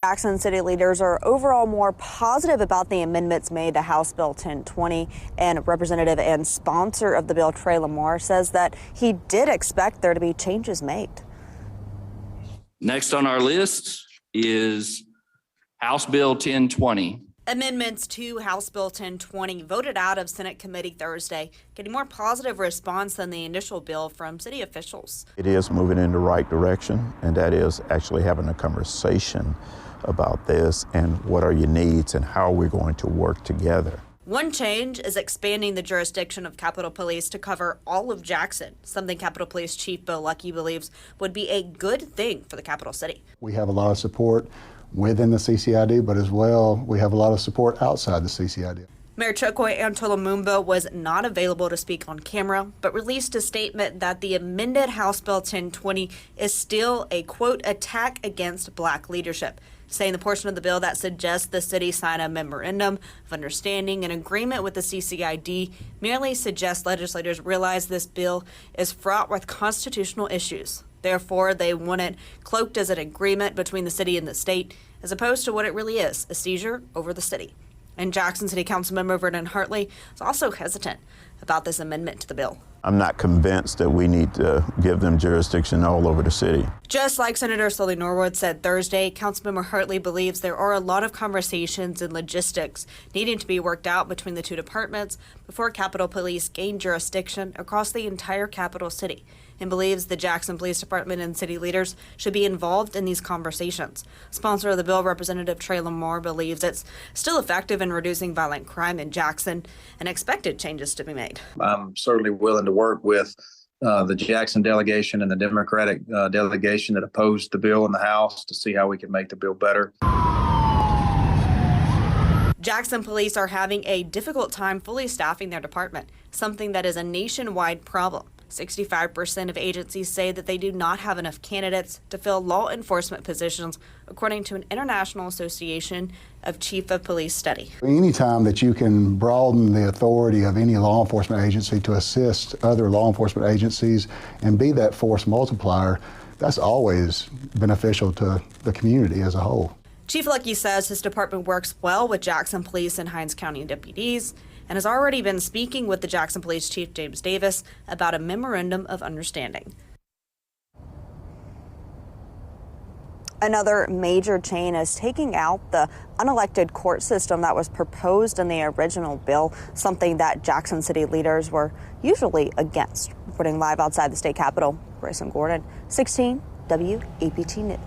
Jackson City leaders are overall more positive about the amendments made to House Bill 1020, and Representative and sponsor of the bill, Trey Lamar, says that he did expect there to be changes made. Next on our list is House Bill 1020. Amendments to House Bill 1020 voted out of Senate committee Thursday, getting more positive response than the initial bill from city officials. It is moving in the right direction, and that is actually having a conversation about this and what are your needs and how we're going to work together. One change is expanding the jurisdiction of Capitol Police to cover all of Jackson, something Capitol Police Chief Bill Luckey believes would be a good thing for the capital city. We have a lot of support within the CCID, but as well, we have a lot of support outside the CCID. Mayor Chokwe Antola-Mumba was not available to speak on camera, but released a statement that the amended House Bill 1020 is still a, quote, attack against black leadership, saying the portion of the bill that suggests the city sign a memorandum of understanding and agreement with the CCID merely suggests legislators realize this bill is fraught with constitutional issues. Therefore, they want it cloaked as an agreement between the city and the state, as opposed to what it really is, a seizure over the city. And Jackson City Councilmember Vernon Hartley is also hesitant about this amendment to the bill. I'm not convinced that we need to give them jurisdiction all over the city. Just like Senator Sully Norwood said Thursday, Councilmember Hartley believes there are a lot of conversations and logistics needing to be worked out between the two departments before Capitol Police gain jurisdiction across the entire capital city, and believes the Jackson Police Department and city leaders should be involved in these conversations. Sponsor of the bill, Representative Trey Lamar, believes it's still effective in reducing violent crime in Jackson and expected changes to be made. I'm certainly willing to work with the Jackson delegation and the Democratic delegation that opposed the bill in the House to see how we can make the bill better. Jackson police are having a difficult time fully staffing their department, something that is a nationwide problem. 65% of agencies say that they do not have enough candidates to fill law enforcement positions, according to an International Association of Chief of Police study. Anytime that you can broaden the authority of any law enforcement agency to assist other law enforcement agencies and be that force multiplier, that's always beneficial to the community as a whole. Chief Luckey says his department works well with Jackson Police and Hinds County deputies, and has already been speaking with the Jackson Police Chief James Davis about a memorandum of understanding. Another major change is taking out the unelected court system that was proposed in the original bill, something that Jackson City leaders were usually against. Reporting live outside the state capitol, Grayson Gordon, 16 WAPT News.